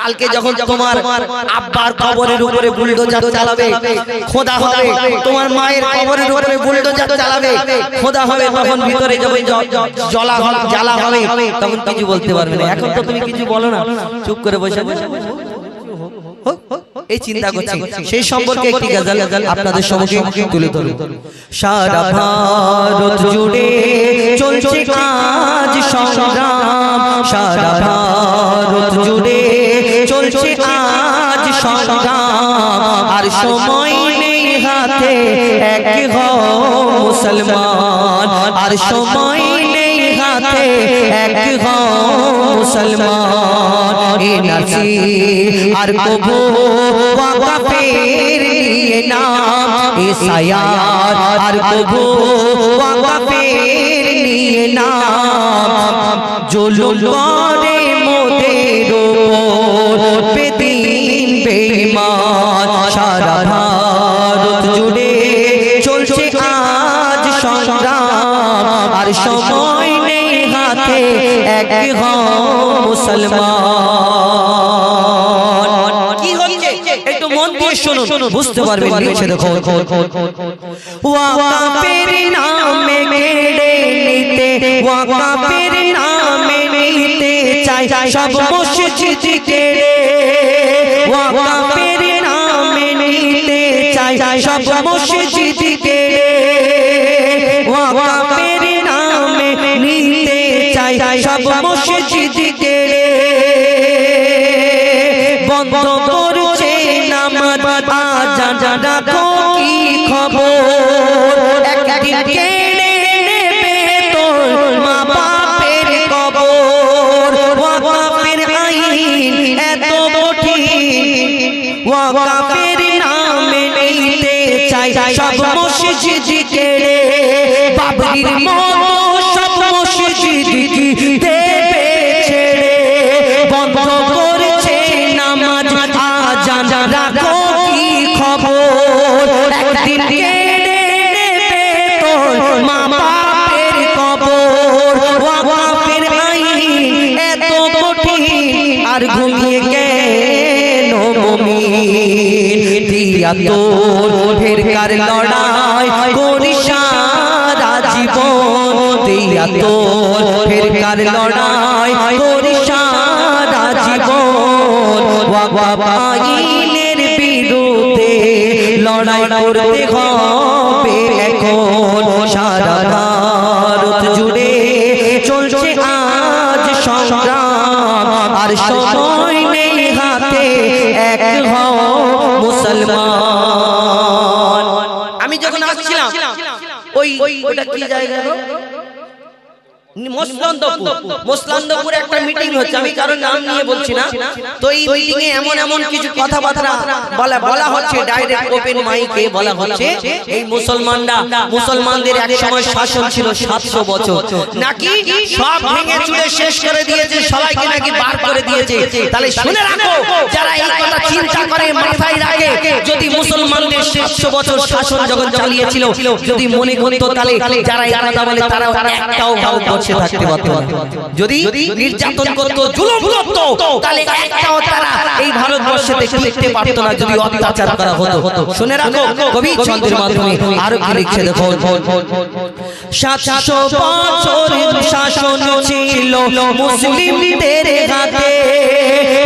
কালকে যখন তোমার আব্বার কবরের উপরে বুলডোজার চালাবে খোদা হবে, তোমার মায়ের কবরের উপরে বুলডোজার চালাবে খোদা হবে, তখন ভিতরে যখন জ্বালা হবে তখন কিছু বলতে পারবে না। এখন তো তুমি কিছু বলো না, চুপ করে বসে বসে এই চিন্তা করছি। সেই সম্পর্কে একটি গজল আপনাদের সম্মুখে তুলে ধরব। সারা ভারত জুড়ে চলছে আজ সংগ্রাম, সারা ভারত জুড়ে চলছে আজ সংগ্রাম, আর সময় নেই হাতে এক হও মুসলমান, আর সময় নেই হাতে এক হও মুসলমান। এ নাসির আর কবু ওয়াকাফের নিয়ে নাম, এ সায়ার আর কবু ওয়াকাফের নিয়ে নাম, জুলুম করে মোদের উপর বেদিন বেঈমান। সারা ভারত জুড়ে চলছে আজ সংগ্রাম, আর সময় নেই হাতে এক হও মুসলমান। কি হচ্ছে একটু মন দিয়ে শুনুন, বুঝতে পারবেন। নিচে দেখো, ওয়াকাফের নামে কেড়ে নিতে, ওয়াকাফের নামে নিতে চাই সব মসজিদ কেড়ে, ওয়াকাফের নামে নিতে চাই সব মসজিদ কেড়ে, ওয়াকাফের নামে নিতে চাই সব মসজিদ কেড়ে, বন্ধ করছে নামাজ আজান রাখো কি খবর, একদিন কেড়ে নেবে তোর মা বাপের কবর। ওয়াকাফের আইন এত কঠিন, ওয়াকাফের নামে নিতে চাই সব মসজিদ কেড়ে, বাবরির মতো সব মসজিদ কি দেবে ছেড়ে, বন্ধ করছে নামাজ আজান রাখো কি খবর, একদিন কেড়ে নেবে তোর মা বাপের কবর। ওয়াকাফের আইন এত কঠিন, আর ঘুমিয়ে গেল মুমিন, দিয়া তোর ফেরকার লড়াই করি সারা জীবন, দিয়া তোর ফেরকার লড়াই করি সারা জীবন। ওয়াকাফ আইনের বিরুদ্ধে লড়াই করতে হবে এখন, সারা ভারত জুড়ে চলছে আজ সংগ্রাম, আর সময় নেই হাতে এক হও মুসলমান। আমি যখন আসছিলাম ওইটা কি জায়গা মোসলান্দপুরে একটা মিটিং হচ্ছে, আমি কারোর নাম নিয়ে বলছি না। তো এই মিটিং এ এমন এমন কিছু কথাবার্তা বলা হচ্ছে, ডাইরেক্ট ওপেন মাইকে বলা হচ্ছে এই মুসলমানদের এক সময় শাসন ছিল 700 বছর, নাকি সব ভেঙে চুরে শেষ করে দিয়েছে, সবাইকে নাকি বার করে দিয়েছে। তাহলে শুনে রাখো, যারা এই কথা চিন্তা করে মাথায় রাখে, যদি মুসলমানদের 700 বছর শাসন যখন চালিয়েছিল যদি মনে করতো, তাহলে যারা এই কথা বলে তারা একটাও ভারতবর্ষে থাকতে পারত না। যদি নির্যাতন করতো, জুলুম করতো, তাহলে একটাও তারা এই ভারতবর্ষে টিকতে পারত না, যদি অত্যাচার করা হতো। শুনে রাখো, কবি ছন্দের মাধ্যমে আরো কি লিখছে দেখো। 700 বছর শাসন ছিল মুসলিমদের হাতে,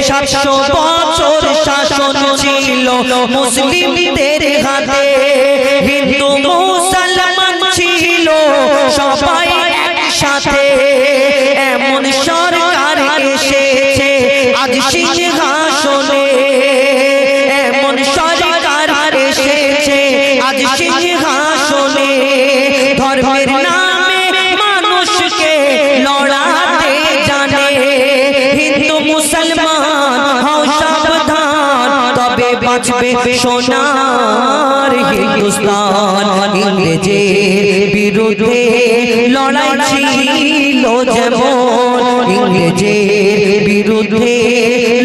700 বছর শাসন ছিল মুসলিমদের হাতে, হিন্দু মুসলমান ছিল সবাই একসাথে, এমন সরকার এসেছে আজ সিংহাসনে, এমন সরকার এসেছে আজ সিংহাসনে, ধর্মের নামে মানুষকে লড়াতে জানে, হিন্দু মুসলমান হও সাবধান, তবে বাঁচবে সোনার হিন্দুস্তান। ইংরেজের বিরুদ্ধে লড়াই ছিল যেমন, ইংরেজের বিরুদ্ধে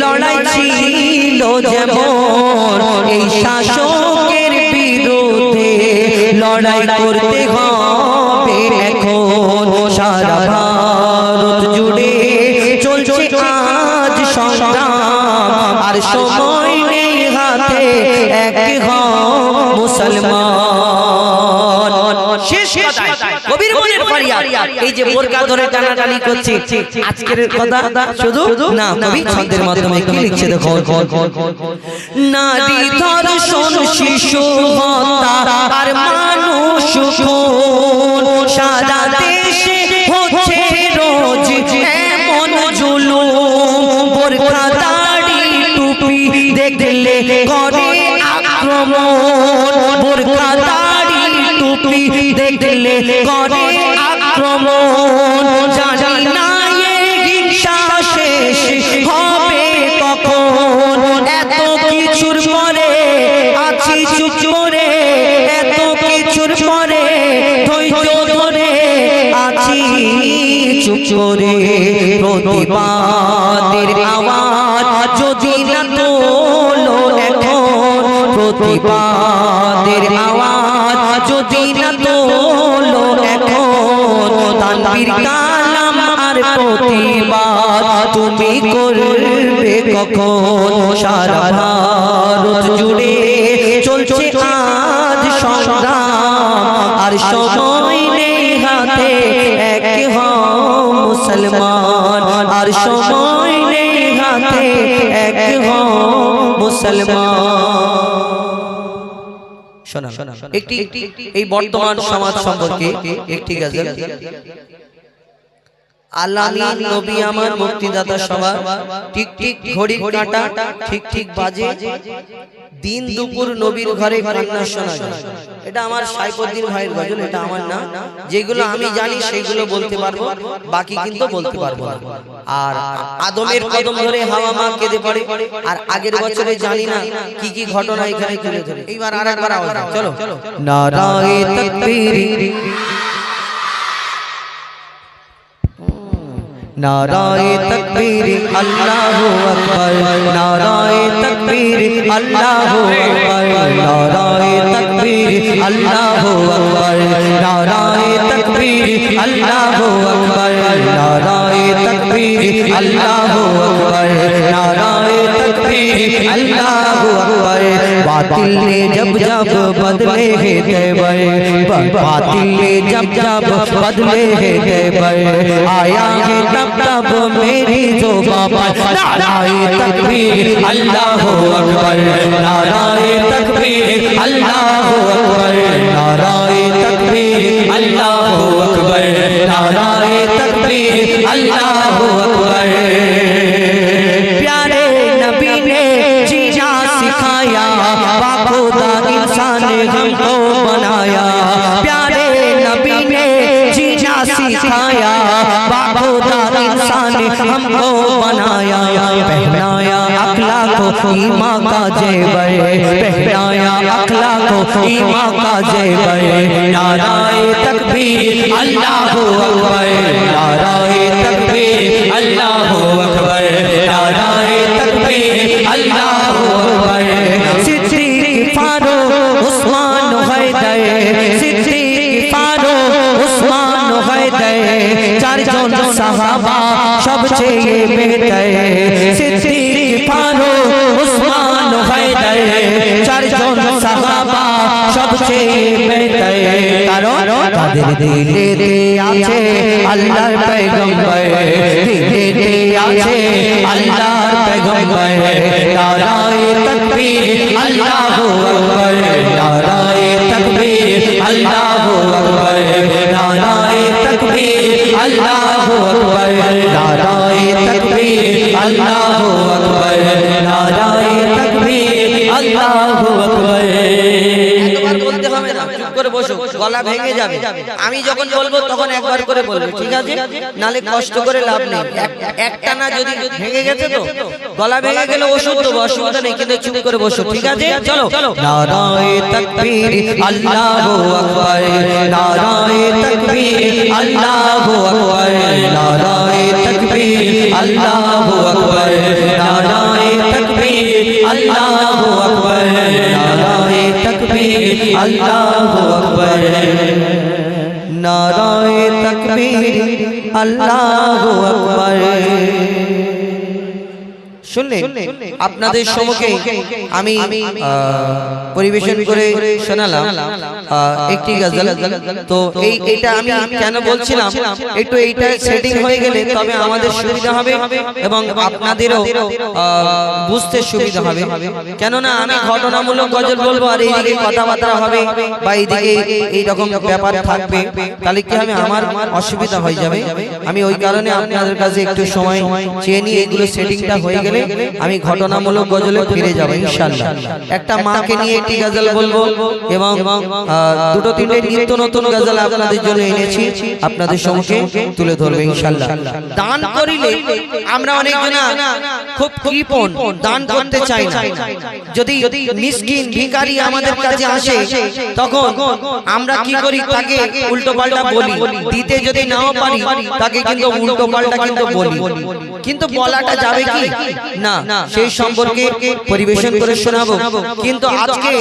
লড়াই ছিল যেমন, এই শাসকের বিরুদ্ধে লড়াই করতে হবে এখন, সারা ভারত জুড়ে চলছে আজ সংগ্রাম, সময় নেই হাতে এক মুসলমান। শেষ কথায় কবির মনের ফরিয়াদ, এই যে বোরকা ধরে টানাটানি করছে আজকের কথা শুধু না, কবি ছন্দের মাধ্যমে কি লিখছে দেখো। নারী ধর্ষণ, শিশু হত্যা আর মানুষ খুন, সারা দেশে হচ্ছে রোজ এমন জুলুম। বোরকা দাড়ি টুপি দেখলে করে আক্রমণ, বোরকা দাড়ি টুপি দেখলে করে আক্রমণ। জানি না এই হিংসা শেষ হবে কখন, এত কিছুর পরে আছি চুপ করে, এত কিছুর পরে ধৈর্য ধরে আছি চুপ করে। প্রতিবাদের আওয়াজ যদি না তোলো এখন, প্রতিবাদের আওয়াজ যদি না তোলো এখন, তানবীর কালাম আর প্রতিবাদ তুমি করবে কখন। সারা ভারত জুড়ে চলছে আজ সংগ্রাম, আর সময় নেই হাতে এক মুসলমান, আর সময় নেই হাতে এক মুসলমান। শোনা একটি এই বর্তমান সমাজ সম্পর্কে একটি গজল। আলামিন নবী আমার মুক্তিদাতা সবার, ঠিক ঠিক ঘড়ির কাঁটা ঠিক ঠিক বাজে, দিন দুপুর নবীর ঘরে কান্না শোনা যায়। এটা আমার সাইফুদ্দিন ভাইয়ের গজল, এটা আমার না। যেগুলো আমি জানি সেগুলো বলতে পারবো, বাকি কিন্তু বলতে পারবো না। আর আদমের কদম ধরে হাওয়া মা কেঁদে পড়ে, আর আগের বছরে জানি না কি কি ঘটনা এখানে তুলে ধরে। এইবার আরেকবার আওয়াজ চলো। নারায়ে তাকবীর, নারায়ে তাকবীর আল্লাহু আকবার, নারায়ে তাকবীর আল্লাহু আকবার, নারায়ে তাকবীর আল্লাহু আকবার, নারায়ে তাকবীর আল্লাহু আকবার, নারায়ে তাকবীর আল্লাহু আকবার, নারায়ে তাকবীর আল্লাহু আকবার। बातिल ने जब जब बदले है तेवर, बातिल ने जब जब बदले है तेवर, आया है तब तब मेरी ज़ुबां पर नाराए तकबीर अल्लाहु अकबर, नाराए तकबीर अल्लाहु अकबर, नाराए तकबीर अल्लाहु अकबर, नाराए तकबीर अल्लाहु अकबर। प्यारे नबी ने जीना सिखाया, बाखुदा इंसान हमको बनाया। प्यारे नबी ने जीना सिखाया, बाखुदा इंसान हमको बनाया। पहनाया अखलाक को ईमान का जेवर, पहनाया अखलाक को ईमान का जेवर। नाराए तकबीर अल्लाहु अकबर, नाराए तकबीर अल्लाहु अकबर, नाराए तकबीर अल्लाहु अकबर। सिद्दीक फारूक उस्मान हैदर, सिद्दीक फारूक उस्मान हैदर, चारজন সাহাবা সবচেয়ে বেহতর। সিদ্দীক ফারুক উসমান हैदर, চারজন সাহাবা সবচেয়ে বেহতর। কারণ তাদের দিলেতে আছে আল্লাহর পয়গম্বর, দিলেতে আছে আল্লাহর পয়গম্বর। নারায়ে তাকবীর আল্লাহু আকবার, নারায়ে তাকবীর আল্লাহু আকবার, নারায়ে তাকবীর আল্লাহু আকবার, নারায়ে তাকবীর আল্লাহু আকবার, নারায়ে তাকবীর আল্লাহু আকবার। একবার বলতে হবে না, চুপ করে বসো, গলা ভেঙে যাবে। আমি যখন বলবো তখন একবার করে বলবে, ঠিক আছে? নালে কষ্ট করে লাভ নেই। একটা না যদি ভেঙে গেছে তো গলা ভেঙে গেলে ওষুধ দেবো, অসুবিধা নেই, কিন্তু চুপ করে বসো, ঠিক আছে? চলো। নারায়ে তাকবীর আল্লাহু আকবার, নারায়ে তাকবীর আল্লাহু আকবার, নারায়ে তাকবীর আল্লাহু আকবার, নারায়ে তাকবীর আল্লাহু আকবার, নারায়ে তাকবীর আল্লাহু আকবার, নারায়ে তাকবীর আল্লাহু আকবার। শুনলেন আপনাদের সম্মুখে আমি পরিবেশন করে শোনালাম একটি গজল। তো এইটা আমি কেন বলছিলাম, একটু এইটা সেটিং হয়ে গেলে তবে আমাদের সুবিধা হবে এবং আপনাদেরও বুঝতে সুবিধা হবে। কেননা আমি ঘটনামূলক গজল বলবো আর এইদিকে কথাবার্তা হবে বা এইদিকে এইরকম ব্যাপার থাকবে, তাহলে কি হবে, আমার অসুবিধা হয়ে যাবে। আমি ওই কারণে আপনাদের কাছে একটু সময় চেয়ে নিয়ে এগুলো সেটিংটা হয়ে গেলে আমি ঘটনামূলক গজলে ফিরে যাব ইনশাআল্লাহ। একটা মাকে নিয়ে একটি গজল বলবো এবং দুটো তিনটে নিত্য নতুন গজল আপনাদের জন্য এনেছি, আপনাদের সম্মুখে তুলে ধরবো ইনশাআল্লাহ। দান করিলে আমরা অনেকজনা খুব কৃপণ, দান করতে চাই না। যদি মিসকিন ভিখারি আমাদের কাছে আসে তখন আমরা কি করি, তাকে উল্টো পাল্টা বলি, দিতে যদি নাও পারি তাকে কিন্তু উল্টো পাল্টা কিন্তু বলি, কিন্তু বলাটা যাবে কি না সেই সম্পর্কে পরিবেশন করে শোনাবো। কিন্তু আজকে